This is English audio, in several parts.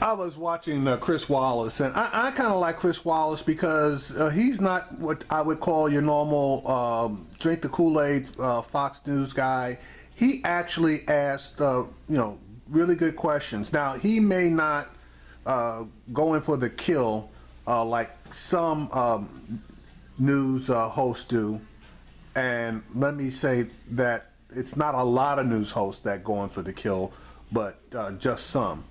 I was watching Chris Wallace, and I kind of like Chris Wallace because he's not what I would call your normal drink the Kool-Aid Fox News guy. He actually asked, really good questions. Now, he may not go in for the kill like some news hosts do, and let me say that it's not a lot of news hosts that go in for the kill, but just some.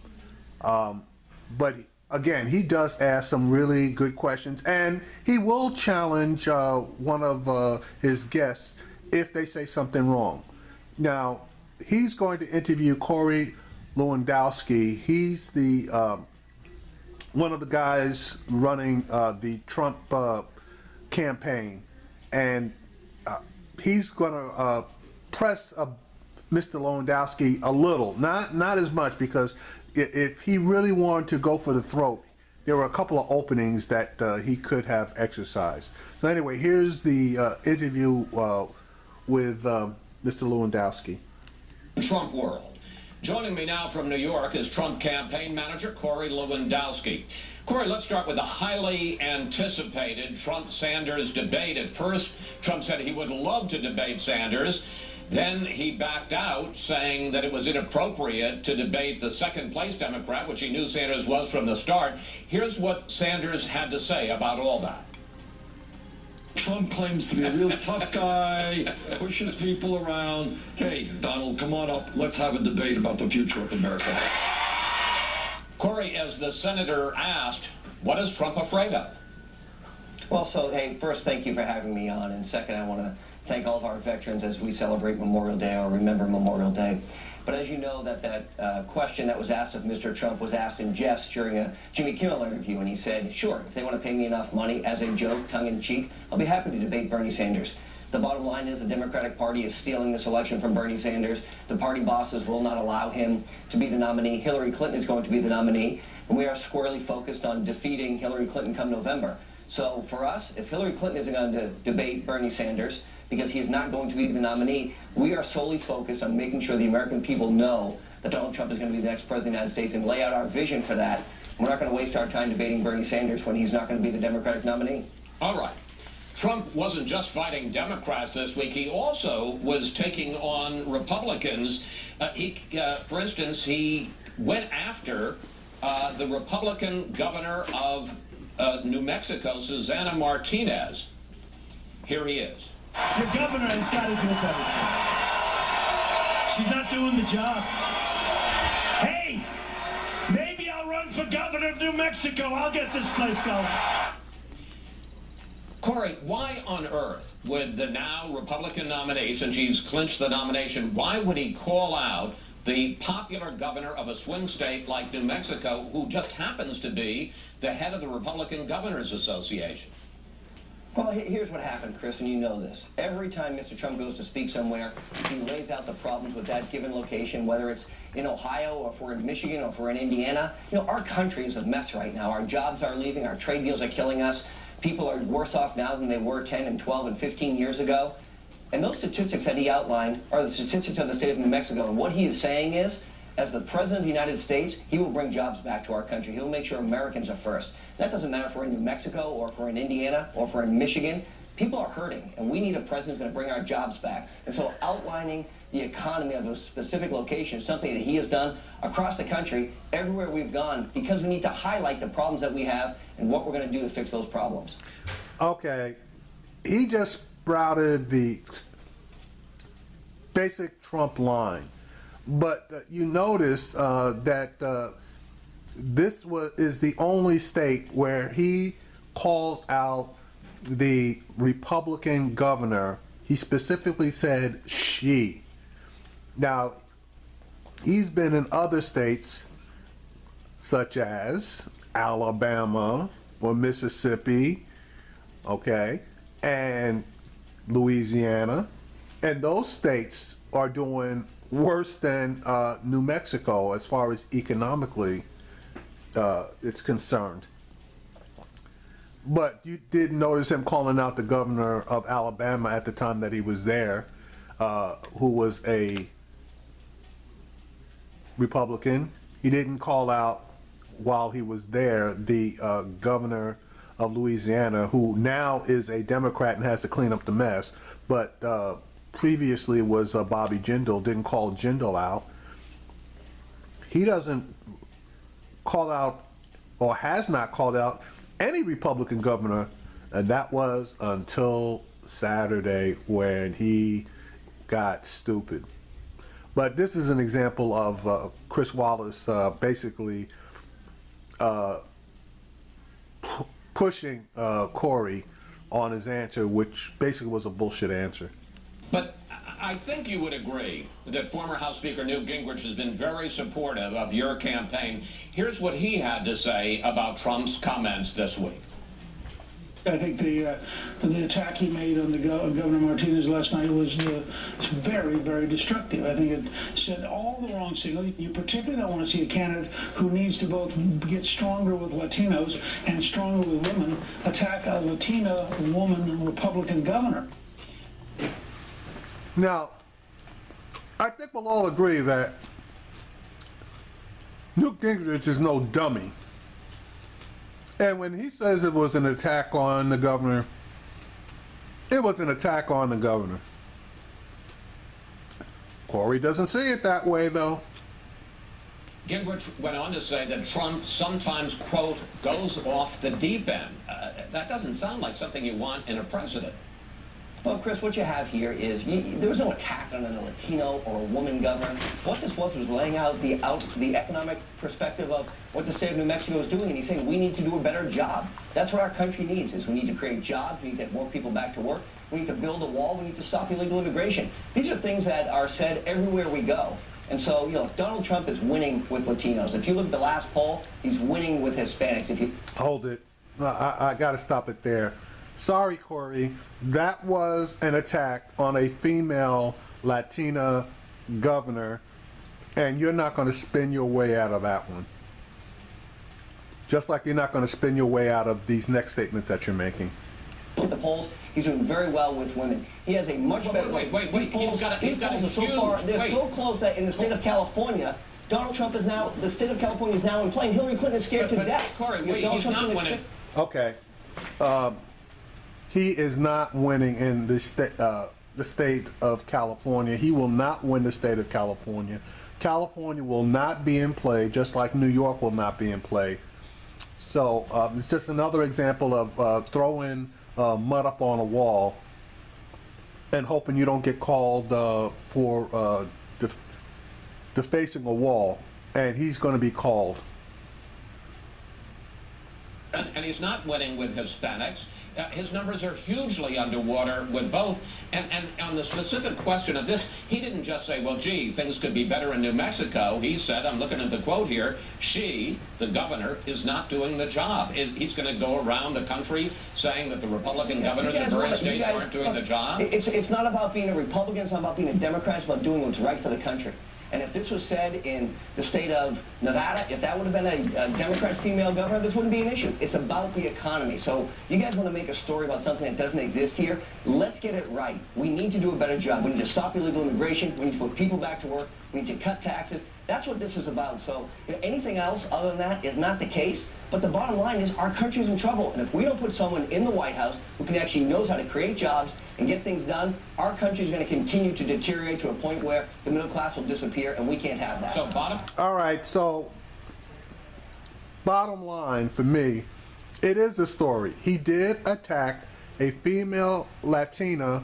But again, he does ask some really good questions, and he will challenge one of his guests if they say something wrong. Now, he's going to interview Corey Lewandowski. He's the one of the guys running the Trump campaign, and he's going to press Mr. Lewandowski a little, not as much, because if he really wanted to go for the throat, there were a couple of openings that he could have exercised. So anyway, here's the interview with Mr. Lewandowski. Trump world. Joining me now from New York is Trump campaign manager Corey Lewandowski. Corey, let's start with the highly anticipated Trump-Sanders debate. At first, Trump said he would love to debate Sanders. Then he backed out, saying that it was inappropriate to debate the second-place Democrat, which he knew Sanders was from the start. Here's what Sanders had to say about all that. Trump claims to be a real tough guy, pushes people around. Hey, Donald, come on up. Let's have a debate about the future of America. Corey, as the senator asked, what is Trump afraid of? Well, so, hey, first, thank you for having me on. And second, I want to thank all of our veterans as we celebrate Memorial Day or remember Memorial Day. But as you know, that question that was asked of Mr. Trump was asked in jest during a Jimmy Kimmel interview, and he said, sure, if they want to pay me enough money, as a joke, tongue-in-cheek, I'll be happy to debate Bernie Sanders. The bottom line is the Democratic Party is stealing this election from Bernie Sanders. The party bosses will not allow him to be the nominee. Hillary Clinton is going to be the nominee, and we are squarely focused on defeating Hillary Clinton come November. So for us, if Hillary Clinton isn't going to debate Bernie Sanders, because he is not going to be the nominee, we are solely focused on making sure the American people know that Donald Trump is going to be the next president of the United States and lay out our vision for that. We're not going to waste our time debating Bernie Sanders when he's not going to be the Democratic nominee. All right. Trump wasn't just fighting Democrats this week. He also was taking on Republicans. For instance, he went after the Republican governor of New Mexico, Susana Martinez. Here he is. Your governor has got to do a better job. She's not doing the job. Hey, maybe I'll run for governor of New Mexico. I'll get this place going. Corey, why on earth would the now Republican nominee, since he's clinched the nomination, why would he call out the popular governor of a swing state like New Mexico, who just happens to be the head of the Republican Governors Association? Well, here's what happened, Chris, and you know this. Every time Mr. Trump goes to speak somewhere, he lays out the problems with that given location, whether it's in Ohio or if we're in Michigan or if we're in Indiana. You know, our country is a mess right now. Our jobs are leaving, our trade deals are killing us. People are worse off now than they were 10 and 12 and 15 years ago. And those statistics that he outlined are the statistics of the state of New Mexico. And what he is saying is, as the President of the United States, he will bring jobs back to our country. He'll make sure Americans are first. That doesn't matter if we're in New Mexico or if we're in Indiana or if we're in Michigan. People are hurting, and we need a president who's going to bring our jobs back. And so outlining the economy of those specific locations, something that he has done across the country, everywhere we've gone, because we need to highlight the problems that we have and what we're going to do to fix those problems. Okay, he just sprouted the basic Trump line. But you notice that this is the only state where he called out the Republican governor. He specifically said she. Now, he's been in other states such as Alabama or Mississippi, okay, and Louisiana, and those states are doing worse than New Mexico as far as economically it's concerned. But you did notice him calling out the governor of Alabama at the time that he was there, who was a Republican. He didn't call out while he was there, the governor of Louisiana, who now is a Democrat and has to clean up the mess, but previously was Bobby Jindal, didn't call Jindal out. He doesn't call out, or has not called out, any Republican governor, and that was until Saturday when he got stupid. But this is an example of Chris Wallace basically pushing Corey on his answer, which basically was a bullshit answer. But I think you would agree that former House Speaker Newt Gingrich has been very supportive of your campaign. Here's what he had to say about Trump's comments this week. I think the attack he made on Governor Martinez last night was very, very destructive. I think it said all the wrong signals. You particularly don't want to see a candidate who needs to both get stronger with Latinos and stronger with women attack a Latina woman Republican governor. Now, I think we'll all agree that Newt Gingrich is no dummy. And when he says it was an attack on the governor, it was an attack on the governor. Corey doesn't see it that way, though. Gingrich went on to say that Trump sometimes, quote, goes off the deep end. That doesn't sound like something you want in a president. Well, Chris, what you have here is there was no attack on a Latino or a woman governor. What this was laying out the economic perspective of what the state of New Mexico is doing, and he's saying we need to do a better job. That's what our country needs. Is we need to create jobs, we need to get more people back to work, we need to build a wall, we need to stop illegal immigration. These are things that are said everywhere we go. And so, you know, Donald Trump is winning with Latinos. If you look at the last poll, he's winning with Hispanics. If you hold it, I got to stop it there. Sorry, Corey, that was an attack on a female Latina governor, and you're not going to spin your way out of that one. Just like you're not going to spin your way out of these next statements that you're making. look at the polls, he's doing very well with women. He has a much better... Wait. These polls are so far, they're so close that in the state of California, Donald Trump is now, the state of California is now in play. Hillary Clinton is scared to death. Corey, wait, he's not winning. Okay. He is not winning in the state of California. He will not win the state of California. California will not be in play, just like New York will not be in play. So it's just another example of throwing mud up on a wall and hoping you don't get called for defacing a wall, and he's going to be called. And he's not winning with Hispanics. His numbers are hugely underwater with both. And on the specific question of this, he didn't just say, well, gee, things could be better in New Mexico. He said, I'm looking at the quote here, she, the governor, is not doing the job. He's going to go around the country saying that the Republican governors in various states aren't doing the job. It's not about being a Republican. It's not about being a Democrat. It's about doing what's right for the country. And if this was said in the state of Nevada, if that would have been a Democrat female governor, this wouldn't be an issue. It's about the economy. So you guys want to make a story about something that doesn't exist here? Let's get it right. We need to do a better job. We need to stop illegal immigration. We need to put people back to work. We need to cut taxes. That's what this is about. So anything else other than that is not the case. But the bottom line is our country's in trouble. And if we don't put someone in the White House who can actually knows how to create jobs and get things done, our country is going to continue to deteriorate to a point where the middle class will disappear, and we can't have that. So bottom. All right, so bottom line for me, it is a story. He did attack a female Latina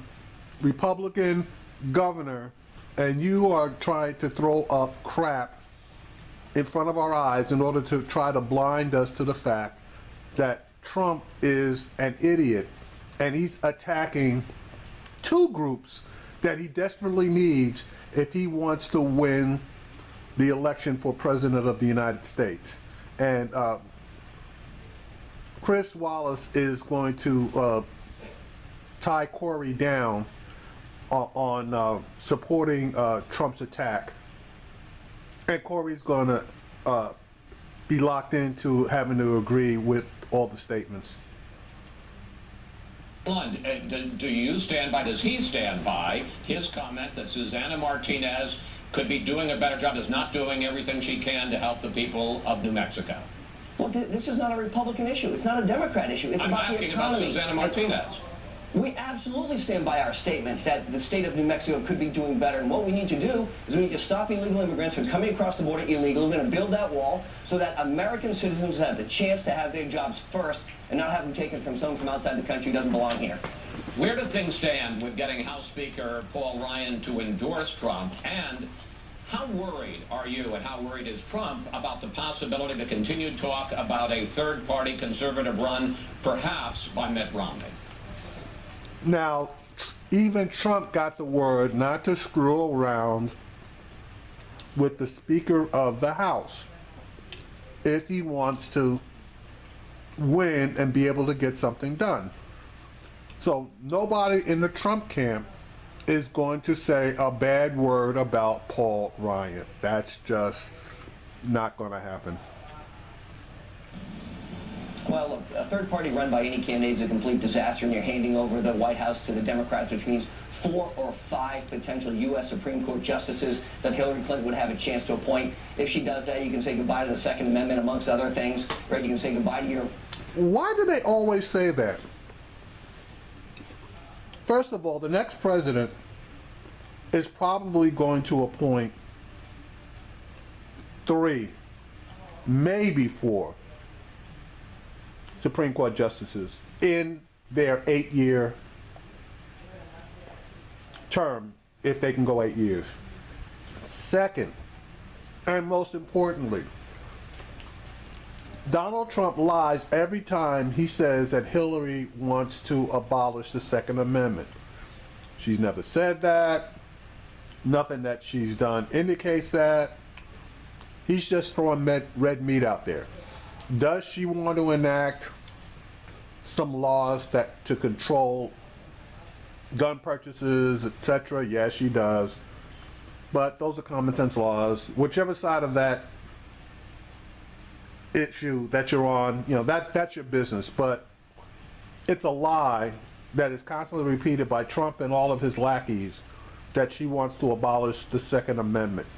Republican governor, and you are trying to throw up crap in front of our eyes in order to try to blind us to the fact that Trump is an idiot, and he's attacking two groups that he desperately needs if he wants to win the election for president of the United States. And Chris Wallace is going to tie Corey down on supporting Trump's attack. And Corey's going to be locked into having to agree with all the statements. Do you stand by, does he stand by his comment that Susana Martinez could be doing a better job, is not doing everything she can to help the people of New Mexico? Well, this is not a Republican issue. It's not a Democrat issue. It's I'm about the asking about economy. Susanna Martinez. We absolutely stand by our statement that the state of New Mexico could be doing better. And what we need to do is we need to stop illegal immigrants from coming across the border illegal. We're going to build that wall so that American citizens have the chance to have their jobs first and not have them taken from someone from outside the country who doesn't belong here. Where do things stand with getting House Speaker Paul Ryan to endorse Trump? And how worried are you and how worried is Trump about the possibility, the continued talk about a third-party conservative run, perhaps by Mitt Romney? Now, even Trump got the word not to screw around with the Speaker of the House if he wants to win and be able to get something done. So nobody in the Trump camp is going to say a bad word about Paul Ryan. That's just not going to happen. Well, look, a third party run by any candidate is a complete disaster, and you're handing over the White House to the Democrats, which means 4 or 5 potential U.S. Supreme Court justices that Hillary Clinton would have a chance to appoint. If she does that, you can say goodbye to the Second Amendment, amongst other things, right? You can say goodbye to your... Why do they always say that? First of all, the next president is probably going to appoint 3, maybe 4 Supreme Court justices in their 8-year term, if they can go 8 years. Second, and most importantly, Donald Trump lies every time he says that Hillary wants to abolish the Second Amendment. She's never said that. Nothing that she's done indicates that. He's just throwing red meat out there. Does she want to enact some laws that to control gun purchases, etc.? Yes, she does. But those are common sense laws. Whichever side of that issue that you're on, you know, that's your business. But it's a lie that is constantly repeated by Trump and all of his lackeys that she wants to abolish the Second Amendment.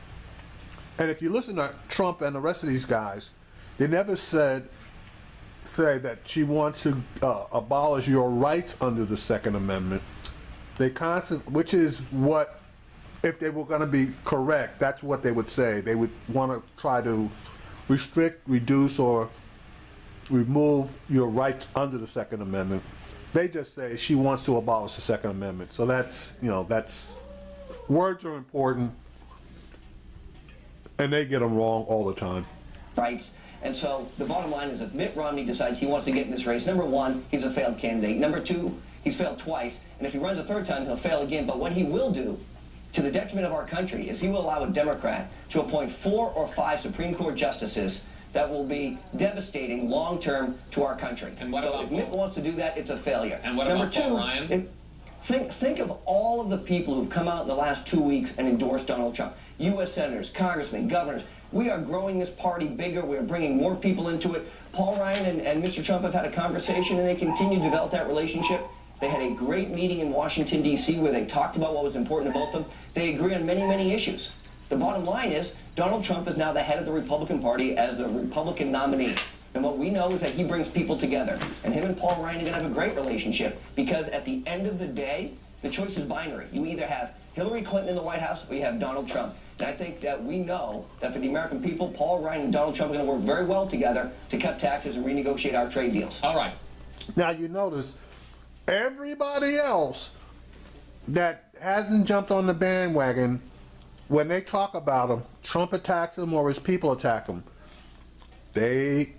And if you listen to Trump and the rest of these guys, they never say that she wants to abolish your rights under the Second Amendment. They which is what, if they were going to be correct, that's what they would say. They would want to try to restrict, reduce, or remove your rights under the Second Amendment. They just say she wants to abolish the Second Amendment. So that's, you know, words are important, and they get them wrong all the time. Rights. And so the bottom line is if Mitt Romney decides he wants to get in this race, number 1, he's a failed candidate. Number 2, he's failed twice. And if he runs a third time, he'll fail again. But what he will do, to the detriment of our country, is he will allow a Democrat to appoint 4 or 5 Supreme Court justices that will be devastating long-term to our country. And what so about if Mitt Paul? wants to do that, it's a failure. And what number about 2, Paul Ryan? Think of all of the people who've come out in the last 2 weeks and endorsed Donald Trump. U.S. senators, congressmen, governors. We are growing this party bigger. We're bringing more people into it. Paul Ryan and Mr. Trump have had a conversation, and they continue to develop that relationship. They had a great meeting in Washington, D.C., where they talked about what was important to both of them. They agree on many, many issues. The bottom line is Donald Trump is now the head of the Republican Party as the Republican nominee. And what we know is that he brings people together. And him and Paul Ryan are going to have a great relationship because at the end of the day, the choice is binary. You either have Hillary Clinton in the White House or you have Donald Trump. And I think that we know that for the American people, Paul Ryan and Donald Trump are going to work very well together to cut taxes and renegotiate our trade deals. All right. Now you notice everybody else that hasn't jumped on the bandwagon, when they talk about him, Trump attacks him or his people attack him, they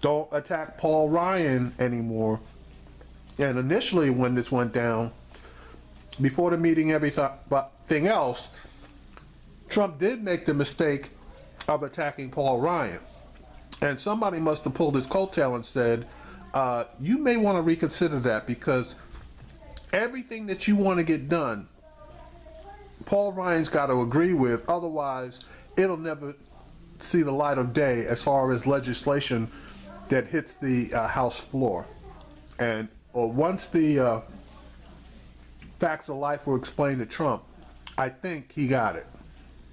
don't attack Paul Ryan anymore. And initially when this went down, before the meeting, everything else, Trump did make the mistake of attacking Paul Ryan. And somebody must have pulled his coattail and said, you may want to reconsider that because everything that you want to get done, Paul Ryan's got to agree with, otherwise it'll never see the light of day as far as legislation that hits the House floor. And once the facts of life were explained to Trump, I think he got it.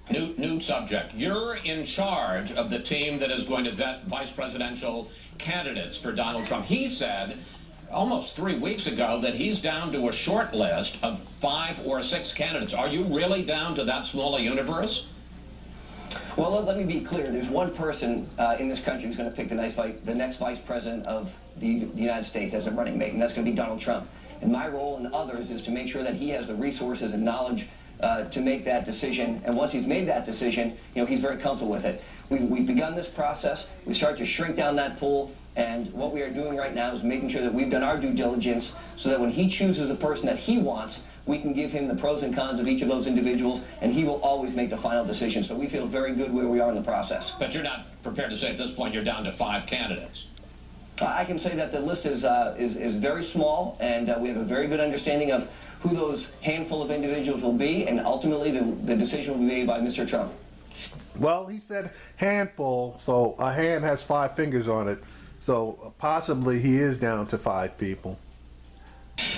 New subject. You're in charge of the team that is going to vet vice presidential candidates for Donald Trump. He said almost 3 weeks ago that he's down to a short list of 5 or 6 candidates. Are you really down to that small a universe? Well, let me be clear. There's one person in this country who's going to pick the next vice president of the United States as a running mate, and that's going to be Donald Trump. And my role and others is to make sure that he has the resources and knowledge to make that decision. And once he's made that decision, he's very comfortable with it. We've begun this process. We start to shrink down that pool. And what we are doing right now is making sure that we've done our due diligence so that when he chooses the person that he wants, we can give him the pros and cons of each of those individuals, and he will always make the final decision. So we feel very good where we are in the process. But you're not prepared to say at this point you're down to 5 candidates. I can say that the list is very small, and we have a very good understanding of who those handful of individuals will be, and ultimately the decision will be made by Mr. Trump. Well, he said handful, so a hand has 5 fingers on it. So possibly he is down to 5 people.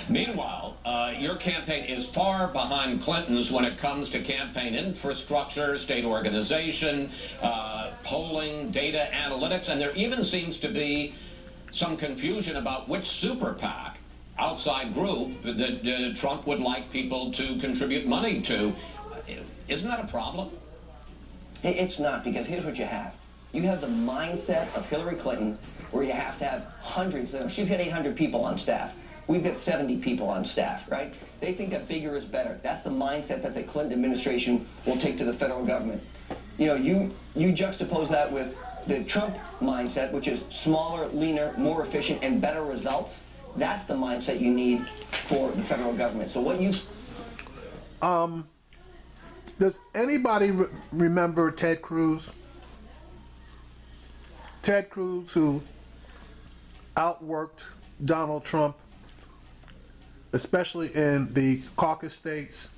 Meanwhile, your campaign is far behind Clinton's when it comes to campaign infrastructure, state organization, polling, data analytics, and there even seems to be some confusion about which super PAC, outside group, that Trump would like people to contribute money to. Isn't that a problem? It's not, because here's what you have. You have the mindset of Hillary Clinton, where you have to have hundreds. She's got 800 people on staff. We've got 70 people on staff, right? They think that bigger is better. That's the mindset that the Clinton administration will take to the federal government. You juxtapose that with the Trump mindset, which is smaller, leaner, more efficient, and better results. That's the mindset you need for the federal government. So what you... Does anybody remember Ted Cruz? Ted Cruz, who outworked Donald Trump, especially in the caucus states.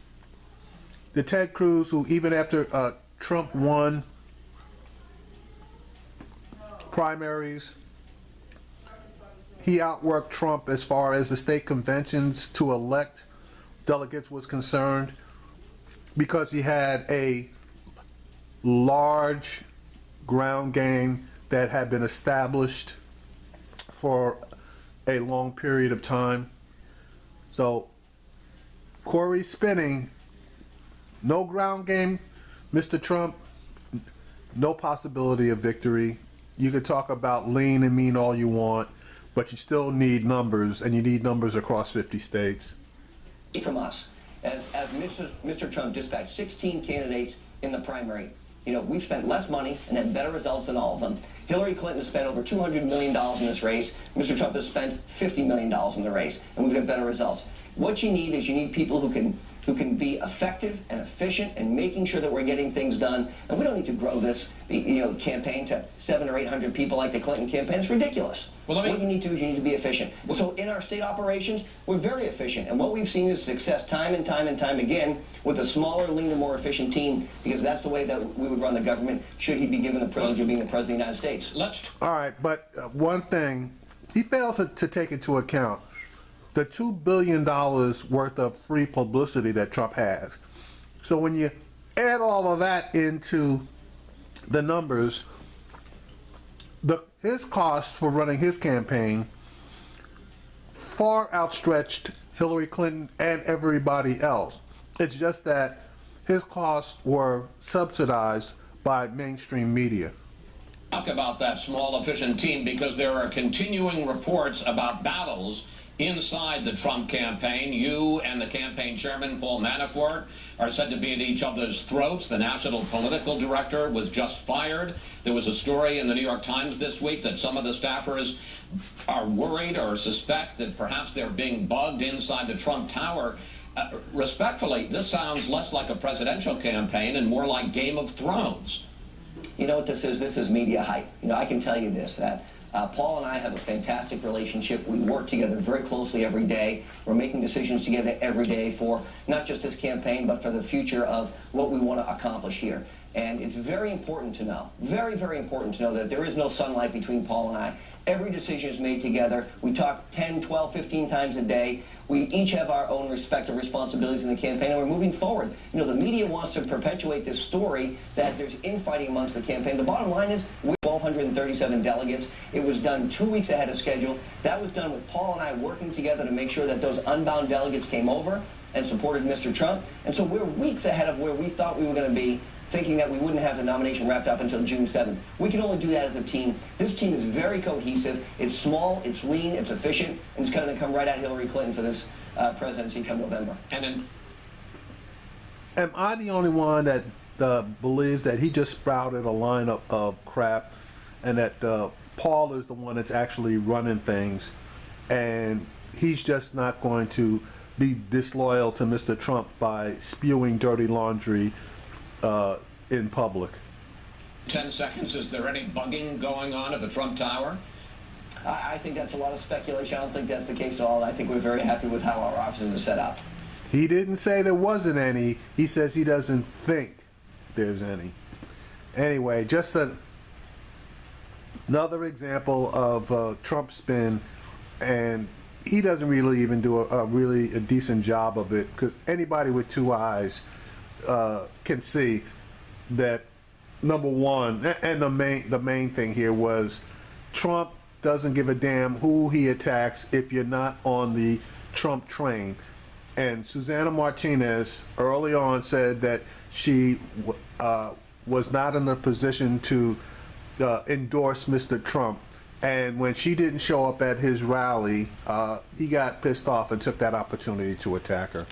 The Ted Cruz, who even after Trump won primaries, he outworked Trump as far as the state conventions to elect delegates was concerned, because he had a large ground game that had been established for a long period of time. So Corey's spinning, no ground game, Mr. Trump, no possibility of victory. You could talk about lean and mean all you want, but you still need numbers, and you need numbers across 50 states. From us, as Mr. Trump dispatched 16 candidates in the primary, we spent less money and had better results than all of them. Hillary Clinton has spent over $200 million in this race. Mr. Trump has spent $50 million in the race, and we've got better results. What you need is people who can be effective and efficient and making sure that we're getting things done. And we don't need to grow this campaign to 700 or 800 people like the Clinton campaign. It's ridiculous. What you need to be efficient. So in our state operations, we're very efficient. And what we've seen is success time and time and time again with a smaller, leaner, more efficient team, because that's the way that we would run the government should he be given the privilege of being the President of the United States. All right, but one thing, he fails to take into account the $2 billion worth of free publicity that Trump has. So when you add all of that into the numbers, his costs for running his campaign far outstretched Hillary Clinton and everybody else. It's just that his costs were subsidized by mainstream media. Talk about that small, efficient team, because there are continuing reports about battles inside the Trump campaign. You and the campaign chairman, Paul Manafort, are said to be at each other's throats. The national political director was just fired. There was a story in the New York Times this week that some of the staffers are worried or suspect that perhaps they're being bugged inside the Trump Tower. Respectfully, this sounds less like a presidential campaign and more like Game of Thrones. You know what this is? This is media hype. I can tell you this, that Paul and I have a fantastic relationship. We work together very closely every day. We're making decisions together every day for not just this campaign, but for the future of what we want to accomplish here. And it's very important to know, very, very important to know that there is no sunlight between Paul and I. Every decision is made together. We talk 10, 12, 15 times a day. We each have our own respective responsibilities in the campaign, and we're moving forward. You know, the media wants to perpetuate this story that there's infighting amongst the campaign. The bottom line is we're 1,237 delegates. It was done 2 weeks ahead of schedule. That was done with Paul and I working together to make sure that those unbound delegates came over and supported Mr. Trump. And so we're weeks ahead of where we thought we were going to be, thinking that we wouldn't have the nomination wrapped up until June 7th. We can only do that as a team. This team is very cohesive. It's small, it's lean, it's efficient, and it's going to come right at Hillary Clinton for this presidency come November. And Am I the only one that believes that he just sprouted a line of crap, and that Paul is the one that's actually running things, and he's just not going to be disloyal to Mr. Trump by spewing dirty laundry in public? 10 seconds, is there any bugging going on at the Trump Tower? I think that's a lot of speculation. I don't think that's the case at all. I think we're very happy with how our offices are set up. He didn't say there wasn't any. He says he doesn't think there's any. Anyway, just another example of Trump spin, and he doesn't really even do a decent job of it, because anybody with two eyes can see that, number one, and the main thing here was Trump doesn't give a damn who he attacks if you're not on the Trump train. And Susanna Martinez early on said that she was not in a position to endorse Mr. Trump. And when she didn't show up at his rally, he got pissed off and took that opportunity to attack her.